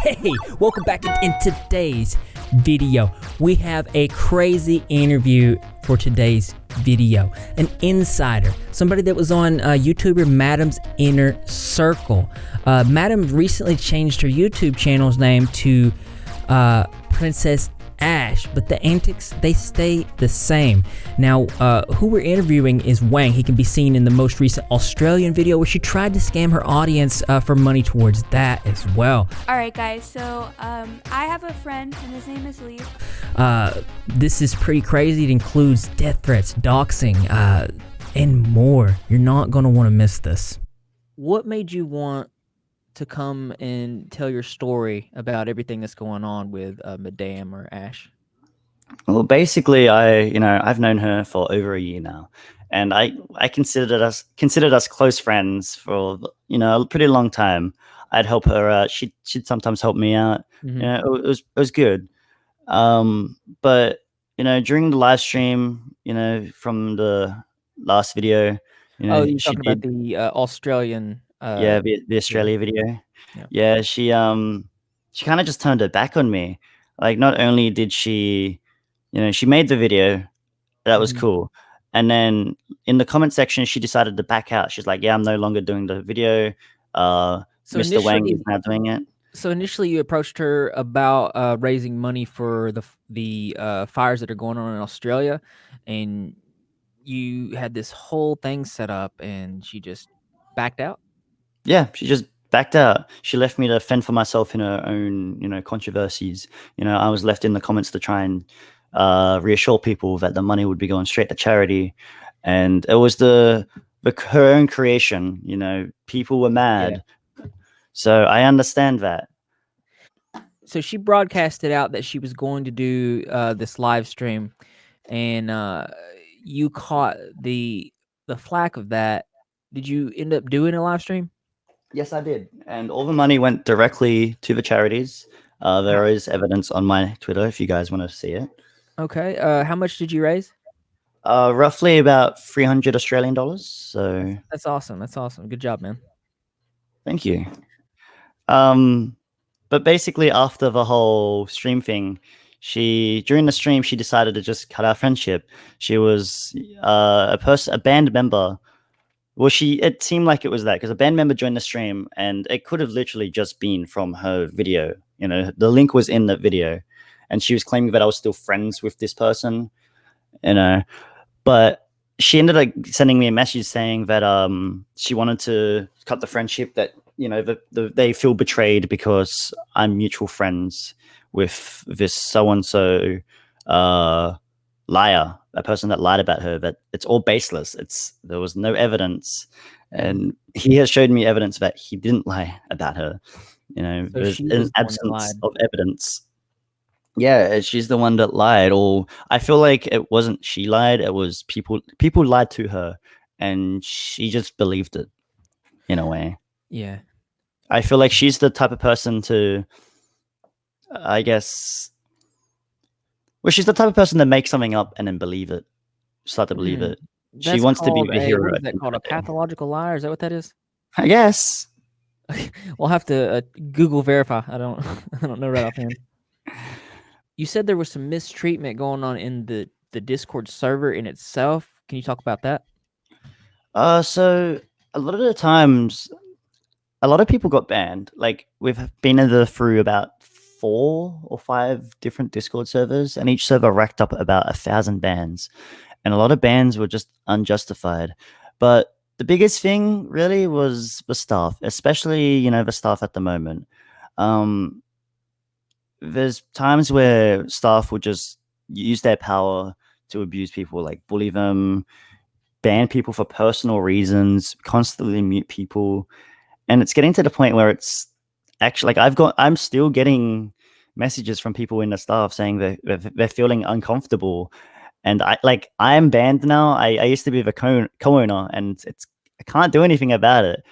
Hey, welcome back in today's video. We have a crazy interview for today's video. An insider, somebody that was on YouTuber Madam's Inner Circle. Madam recently changed her YouTube channel's name to Princess Ash, but the antics, they stay the same. Now, who we're interviewing is Wang. He can be seen in the most recent Australian video where she tried to scam her audience for money towards that as well. Alright guys, so I have a friend and his name is Lee. This is pretty crazy. It includes death threats, doxing, and more. You're not going to want to miss this. What made you want to come and tell your story about everything that's going on with Madame or Ash? Well, basically, I've known her for over a year now, and I considered us close friends for a pretty long time. I'd help her out. She'd sometimes help me out. Mm-hmm. It was good. But during the live stream, from the last video, You're she talking about did. the Australian. Yeah, the Australia video. Yeah, she kind of just turned her back on me. Like, not only did she, she made the video, that was Mhm. cool, and then in the comment section, she decided to back out. She's like, "Yeah, I'm no longer doing the video. So Mr. Wang is now doing it." So initially, you approached her about raising money for the fires that are going on in Australia, and you had this whole thing set up, and she just backed out. Yeah, she just backed out. She left me to fend for myself in her own, controversies. I was left in the comments to try and reassure people that the money would be going straight to charity, and it was her own creation. People were mad, so I understand that. So she broadcasted out that she was going to do this live stream, and you caught the flack of that. Did you end up doing a live stream? Yes, I did, and all the money went directly to the charities. There is evidence on my Twitter if you guys want to see it. Okay. How much did you raise? Roughly about 300 Australian dollars. So That's awesome. That's awesome. Good job, man. thank you. But basically, after the whole stream thing, during the stream she decided to just cut our friendship. She was a band member. Well, it seemed like it was that because a band member joined the stream, and it could have literally just been from her video. The link was in the video, and she was claiming that I was still friends with this person. But she ended up sending me a message saying that she wanted to cut the friendship, that they feel betrayed because I'm mutual friends with this so-and-so liar, a person that lied about her, that it's all baseless. There was no evidence, and he has showed me evidence that he didn't lie about her. So there's she was an the one that absence lied. of evidence. Yeah, she's the one that lied. Or I feel like it wasn't she lied, it was people lied to her, and she just believed it in a way. Yeah. I feel like she's the type of person to, I guess, well, she's the type of person that makes something up and then start to believe it. She wants to be the hero. What is that called? A pathological liar? Is that what that is? I guess. We'll have to Google verify. I don't know right offhand. You said there was some mistreatment going on in the Discord server in itself. Can you talk about that? So a lot of the times, a lot of people got banned. Like, we've been through about 4 or 5 different Discord servers, and each server racked up about 1,000 bans, and a lot of bans were just unjustified. But the biggest thing really was the staff, especially the staff at the moment. There's times where staff would just use their power to abuse people, like bully them, ban people for personal reasons, constantly mute people. And it's getting to the point where it's actually like I'm still getting messages from people in the staff saying that they're feeling uncomfortable. And I'm banned now. I used to be the co-owner, and I can't do anything about it.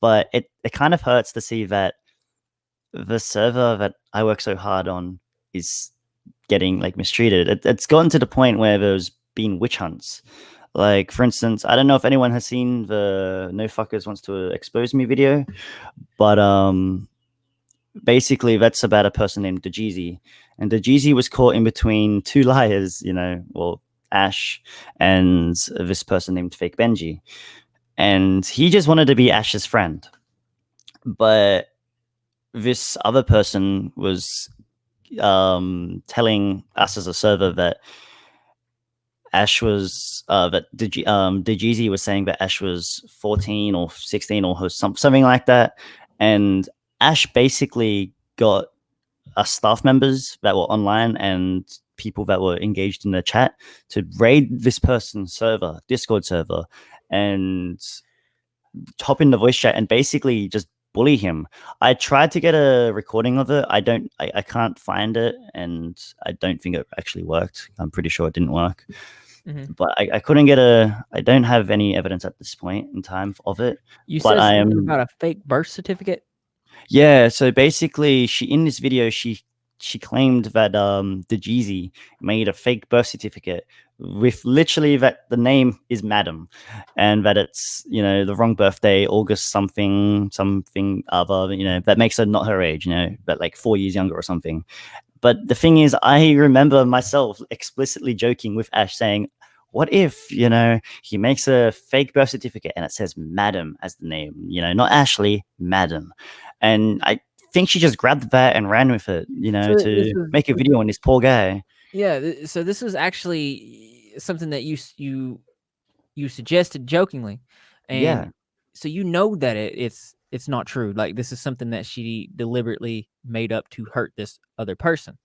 But it kind of hurts to see that the server that I work so hard on is getting mistreated. It's gotten to the point where there's been witch hunts. Like, for instance, I don't know if anyone has seen the No Fuckers Wants to Expose Me video, but basically that's about a person named Dejeezy, and Dejeezy was caught in between two liars, well, Ash and this person named Fake Benji, and he just wanted to be Ash's friend, but this other person was telling us as a server that Ash was Dejeezy was saying that Ash was 14 or 16 or something like that, and Ash basically got staff members that were online and people that were engaged in the chat to raid this person's server, Discord server, and hop in the voice chat and basically just bully him. I tried to get a recording of it. I can't find it, and I don't think it actually worked. I'm pretty sure it didn't work. But I couldn't get I don't have any evidence at this point in time of it. You but said something about a fake birth certificate? Yeah, so basically in this video she claimed that the Jeezy made a fake birth certificate with literally that the name is Madam, and that it's the wrong birthday, August something other, that makes her not her age, but like 4 years younger or something. But the thing is, I remember myself explicitly joking with Ash saying, what if, he makes a fake birth certificate and it says Madam as the name, not Ashley, Madam. And I think she just grabbed that and ran with it, to make a video on this poor guy. Yeah, so this was actually something that you suggested jokingly, and Yeah. so that it's not true. Like, this is something that she deliberately made up to hurt this other person.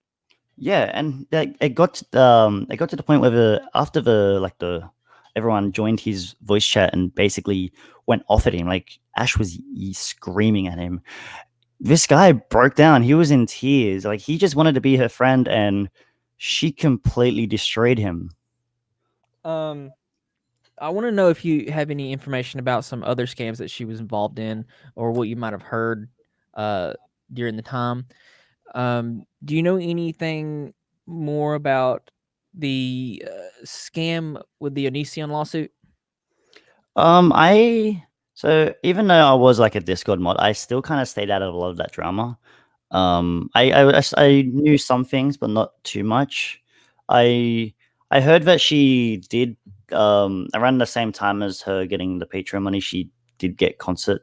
Yeah, and it got to the point where after everyone joined his voice chat and basically went off at him. Like Ash was screaming at him. This guy broke down. He was in tears. Like he just wanted to be her friend, and she completely destroyed him. I want to know if you have any information about some other scams that she was involved in, or what you might have heard during the time. Do you know anything more about the scam with the Onision lawsuit? So even though I was like a Discord mod, I still kind of stayed out of a lot of that drama. I knew some things, but not too much. I I heard that she did around the same time as her getting the Patreon money. She did go to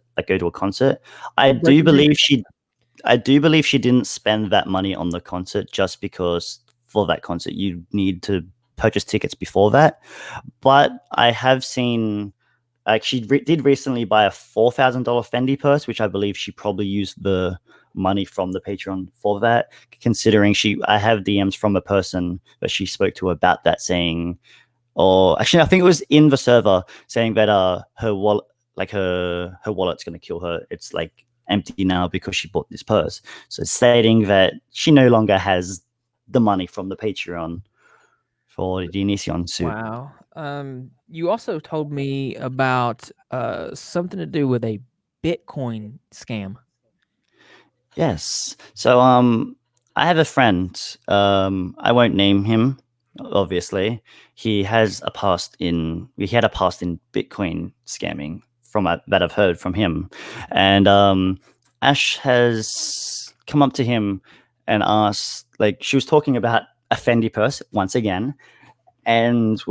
a concert. I do believe she didn't spend that money on the concert just because for that concert you need to purchase tickets before that. But I have seen like she did recently buy a $4,000 Fendi purse, which I believe she probably used the money from the Patreon for that. Considering I have DMs from a person that she spoke to about that, saying, or actually, I think it was in the server saying that her wallet, like her wallet's going to kill her. It's like empty now because she bought this purse. So stating that she no longer has the money from the Patreon for the Onision suit. Wow. You also told me about something to do with a Bitcoin scam. Yes. So I have a friend. I won't name him, obviously. He had a past in Bitcoin scamming that I've heard from him. And Ash has come up to him and asked, like, she was talking about a Fendi purse once again, and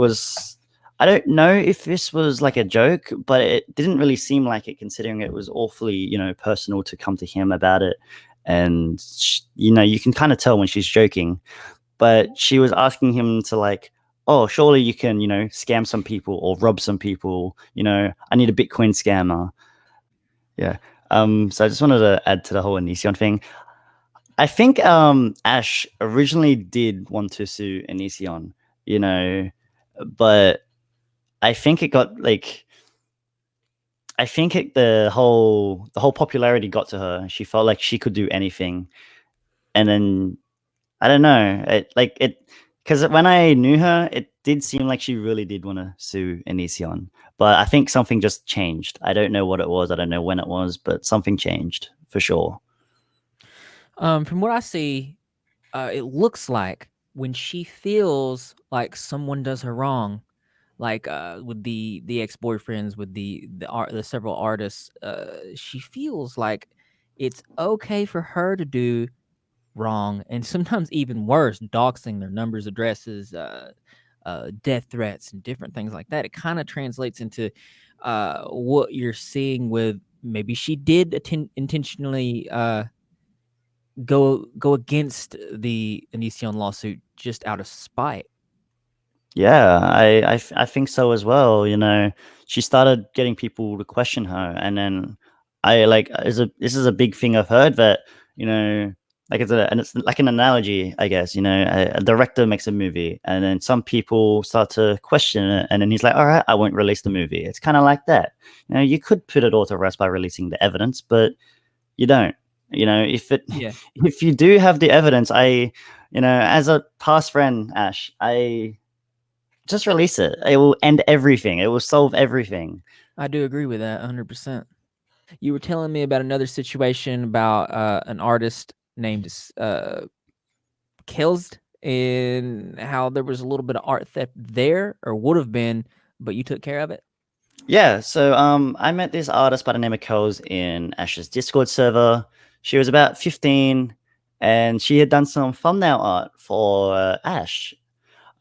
I don't know if this was like a joke, but it didn't really seem like it, considering it was awfully, personal to come to him about it. And, you can kind of tell when she's joking, but she was asking him to like, oh, surely you can, scam some people or rob some people. I need a Bitcoin scammer. Yeah. So I just wanted to add to the whole Onision thing. I think Ash originally did want to sue Onision, but I think it got like the whole popularity got to her. She felt like she could do anything, and then I don't know, because when I knew her, it did seem like she really did want to sue Onision, but I think something just changed. I don't know what it was. I don't know when it was, but something changed for sure. From what I see, it looks like when she feels like someone does her wrong, like with the ex-boyfriends, with the several artists, she feels like it's okay for her to do wrong, and sometimes even worse, doxing their numbers, addresses, death threats, and different things like that. It kind of translates into what you're seeing with maybe she did intentionally go against the Onision lawsuit just out of spite. Yeah, I think so as well. You know, she started getting people to question her, and then I like this is a big thing I've heard that you know, like it's like an analogy, I guess. You know, a director makes a movie, and then some people start to question it, and then he's like, "All right, I won't release the movie." It's kind of like that. You know, you could put it all to rest by releasing the evidence, but you don't. You know, if it Yeah, if you do have the evidence, you know, as a past friend, Ash, I just release it. It will end everything. It will solve everything. I do agree with that 100%. You were telling me about another situation about an artist named Kelst, and how there was a little bit of art theft there, or would have been, but you took care of it. Yeah, so I met this artist by the name of Kels in Ash's Discord server. She was about 15 and she had done some thumbnail art for Ash.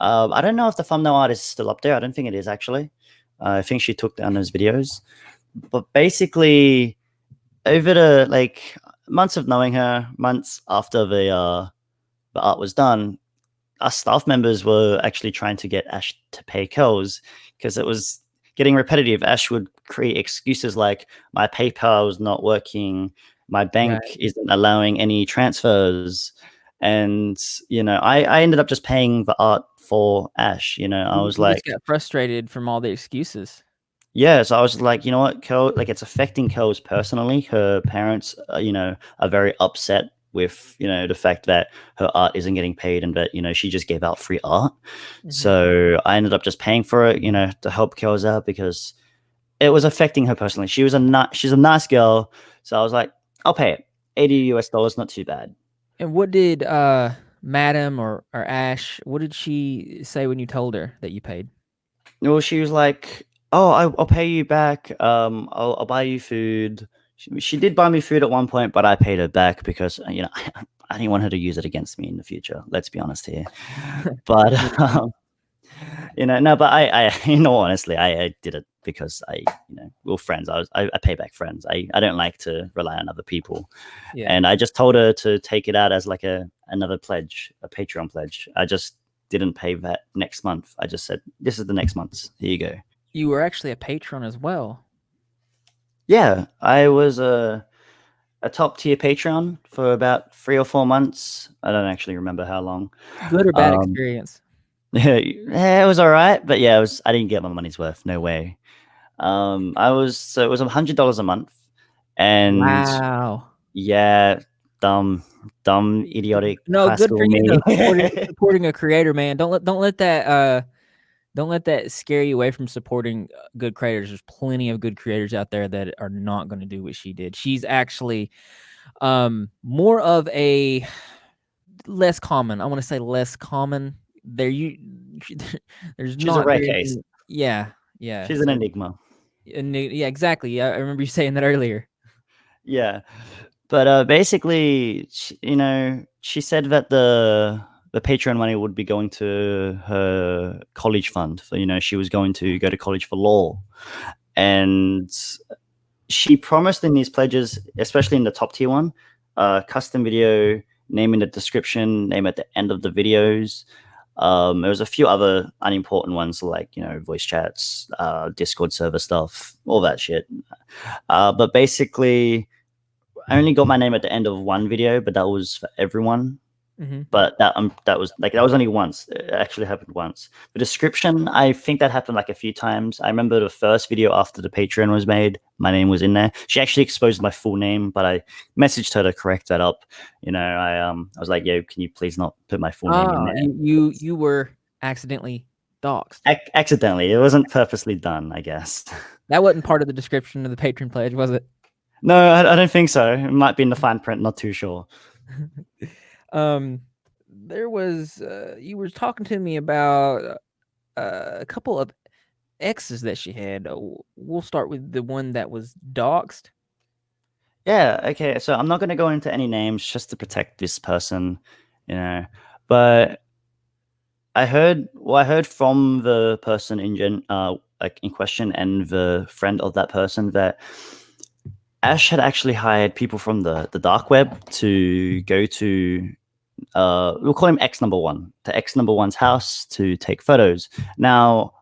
I don't know if the thumbnail art is still up there. I don't think it is actually. I think she took down those videos. But basically, over the like months of knowing her, months after the art was done, us staff members were actually trying to get Ash to pay Kells because it was getting repetitive. Ash would create excuses like my PayPal is not working, my bank Right. isn't allowing any transfers. And, you know, I ended up just paying the art for Ash. You know, I was You just like, got frustrated from all the excuses. yeah, so I was like, you know what, Kel, like it's affecting Kel's personally. Her parents, you know, are very upset with, you know, the fact that her art isn't getting paid and that, you know, she just gave out free art. Mhm. So I ended up just paying for it, you know, to help Kel's out because it was affecting her personally. She's a nice girl. So I was like, I'll pay it. 80 US dollars, not too bad. And what did Madam or Ash, what did she say when you told her that you paid? Well, she was like, "Oh, I'll pay you back. I'll buy you food." She did buy me food at one point, but I paid her back because you know I didn't want her to use it against me in the future. Let's be honest here. But Makes sense. you know, no, but you know, honestly, I did it because you know, we we're friends. I pay back friends. I don't like to rely on other people, Yeah. and I just told her to take it out as like another pledge, a Patreon pledge. I just didn't pay that next month. I just said, "This is the next month's. Here you go." You were actually a patron as well. Yeah, I was a top tier Patreon for about 3 or 4 months. I don't actually remember how long. Good or bad Um, experience? yeah, it was all right, but yeah, I didn't get my money's worth. No way. It was $100 a month, and Wow. yeah, dumb, dumb, idiotic No, high good for school you me. though, supporting a creator, man. Don't let that scare you away from supporting good creators. There's plenty of good creators out there that are not going to do what she did. She's actually more of a less common. I want to say less common. There you there's She's a not rare very case. many. Yeah, yeah. She's an So enigma. yeah, exactly. Yeah, I remember you saying that earlier. Yeah. But basically, you know, she said that the Patreon money would be going to her college fund. So, you know, she was going to go to college for law, and she promised in these pledges, especially in the top tier one, custom video, name in the description, name at the end of the videos. There was a few other unimportant ones like you know voice chats, Discord server stuff, all that shit. But basically, I only got my name at the end of one video, but that was for everyone. Hmm. But that was only once. It actually happened once. The description, I think that happened like a few times. I remember the first video after the Patreon was made, my name was in there. She actually exposed my full name, but I messaged her to correct that up. You know, I was like, "Yo, can you please not put my full name in Ah, there?" you were accidentally doxxed. Accidentally, it wasn't purposely done, I guess. That wasn't part of the description of the patron pledge, was it? No, I don't think so. It might be in the fine print. Not too sure. um, there was you were talking to me about a couple of exes that she had. We'll start with the one that was doxxed. Yeah, okay. So I'm not going to go into any names just to protect this person, you know. But I heard from the person like in question and the friend of that person that Ash had actually hired people from the dark web to go to we'll call him X number one, to X number one's house to take photos. Now,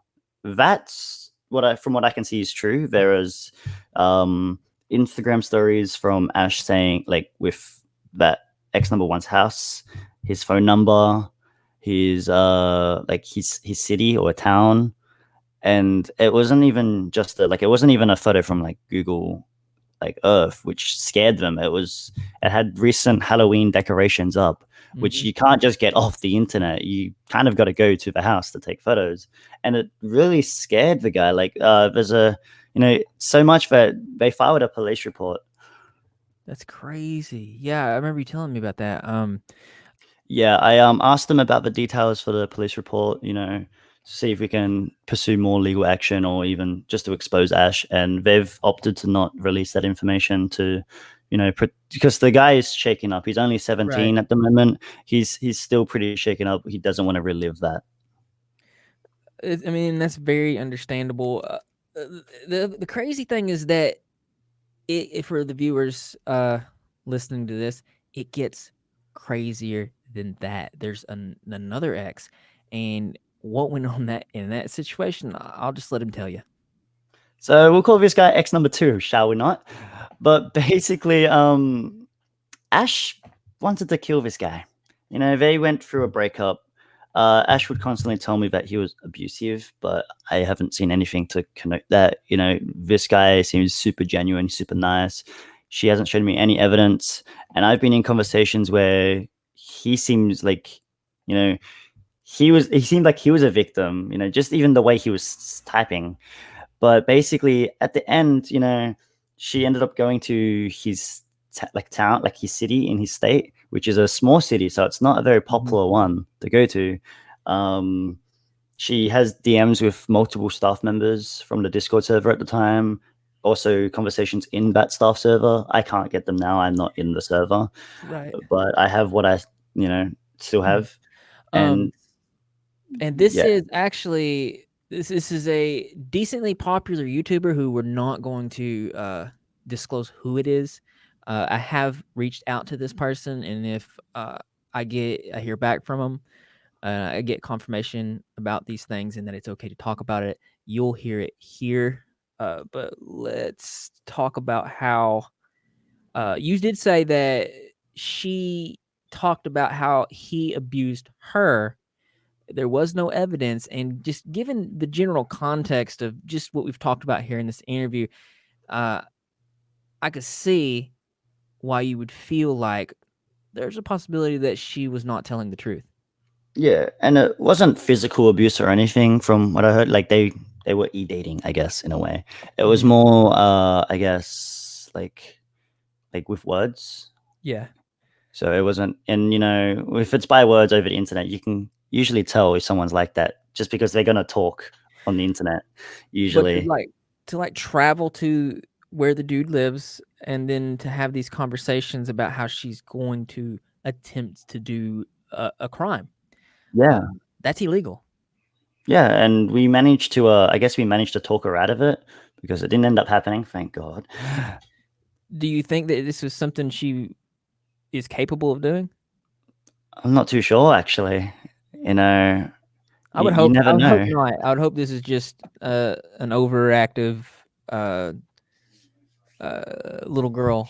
that's from what I can see is true. There is Instagram stories from Ash saying like with that X number one's house, his phone number, his his city or town, and it wasn't even just it wasn't even a photo from like Google like Earth, which scared them. It had recent Halloween decorations up, which Mhm. you can't just get off the internet. You kind of got to go to the house to take photos, and it really scared the guy. Like, there's a so much that they filed a police report. That's crazy. Yeah, I remember you telling me about that. Yeah, I asked them about the details for the police report, to see if we can pursue more legal action or even just to expose Ash. And they've opted to not release that information to, because the guy is shaken up. He's only Right. 17 at the moment. He's still pretty shaken up. He doesn't want to relive that. I mean, that's very understandable. The crazy thing is that for the viewers listening to this, it gets crazier than that. There's another ex, and what went on that in that situation, I'll just let him tell you. So we'll call this guy X number two, shall we not? But basically, Ash wanted to kill this guy. They went through a breakup. Ash would constantly tell me that he was abusive, but I haven't seen anything to connect that. This guy seems super genuine, super nice. She hasn't shown me any evidence, and I've been in conversations where he seems like, you know, he seemed like he was a victim. Just even the way he was typing. But basically, at the end, she ended up going to his town, like his city in his state, which is a small city, so it's not a very Mhm. popular one to go to. Um, she has DMs with multiple staff members from the Discord server at the time. Also, conversations in that staff server. I can't get them now. I'm not in the server, Right. but I have what I, still Mhm. have. Um, And and this yeah, is actually this is a decently popular YouTuber who we're not going to disclose who it is. I have reached out to this person, and if I hear back from him, I get confirmation about these things and that it's okay to talk about it, you'll hear it here. But let's talk about how you did say that she talked about how he abused her. There was no evidence, and just given the general context of just what we've talked about here in this interview, uh, I could see why you would feel like there's a possibility that she was not telling the truth. yeah, and it wasn't physical abuse or anything from what I heard. Like they were e-dating, I guess, in a way. It was Mhm. more I guess like with words. Yeah. So it wasn't, and if it's by words over the internet, you can usually tell if someone's like that just because they're gonna talk on the internet But usually. to, like, travel to where the dude lives and then to have these conversations about how she's going to attempt to do a crime, Yeah. that's illegal. Yeah, and we managed to I guess we managed to talk her out of it because it didn't end up happening, thank God. Do you think that this is something she is capable of doing? I'm not too sure actually. You know, you I never would hope know. not. I would hope this is just, an overactive, uh, little girl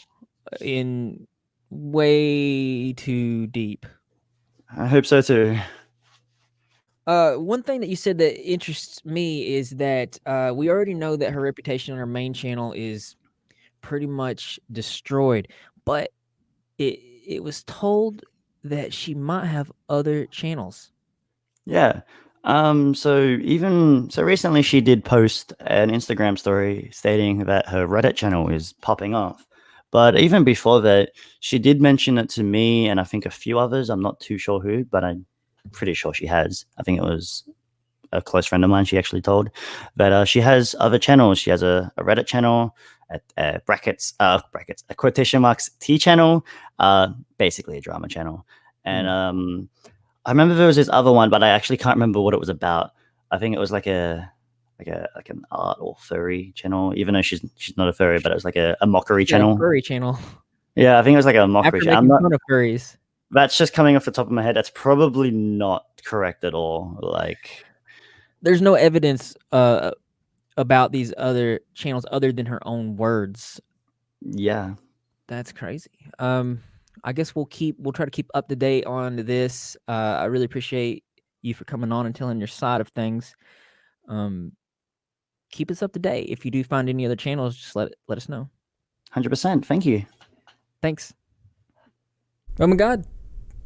in way too deep. I hope so too. One thing that you said that interests me is that we already know that her reputation on her main channel is pretty much destroyed, but it it was told that she might have other channels. Yeah. So recently she did post an Instagram story stating that her Reddit channel is popping off. But even before that, she did mention it to me and I think a few others. I'm not too sure who, but I'm pretty sure she has. I think it was a close friend of mine. She actually told that she has other channels. She has a Reddit channel brackets, quotation marks T channel, basically a drama channel. And I remember there was this other one, but I actually can't remember what it was about. I think it was like an art or furry channel, even though she's not a furry, but it was like a mockery channel. Furry channel. Yeah, I think it was like a mockery After channel. making fun of furries. That's just coming off the top of my head. That's probably not correct at all. Like, there's no evidence about these other channels other than her own words. Yeah, that's crazy. I guess we'll try to keep up to date on this. I really appreciate you for coming on and telling your side of things. Keep us up to date. If you do find any other channels, just let us know. 100%. Thank you. Thanks. Oh my God,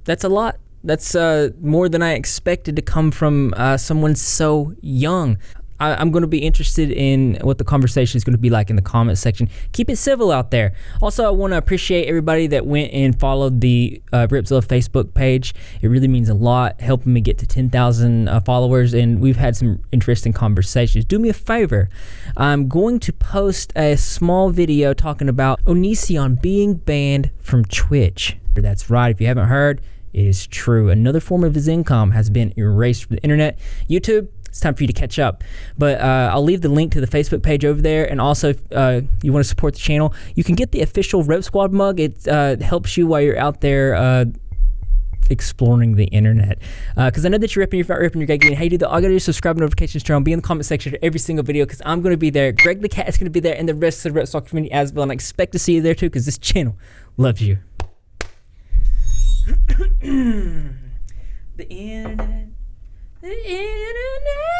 that's a lot. That's more than I expected to come from someone so young. I'm going to be interested in what the conversation is going to be like in the comment section. Keep it civil out there. Also, I want to appreciate everybody that went and followed the Repzilla Facebook page. It really means a lot, helping me get to 10,000 followers, and we've had some interesting conversations. Do me a favor. I'm going to post a small video talking about Onision being banned from Twitch. That's right. If you haven't heard, it is true. Another form of his income has been erased from the internet. YouTube, it's time for you to catch up. But I'll leave the link to the Facebook page over there. And also, if you want to support the channel, you can get the official Rep Squad mug. It helps you while you're out there exploring the internet. Because I know that you're ripping your gig. Hey, dude, all you gotta do is subscribe, notifications turn on, be in the comment section for every single video, because I'm going to be there. Greg the Cat is going to be there, and the rest of the Rep Squad community as well. And I expect to see you there too, because this channel loves you. The internet. The internet.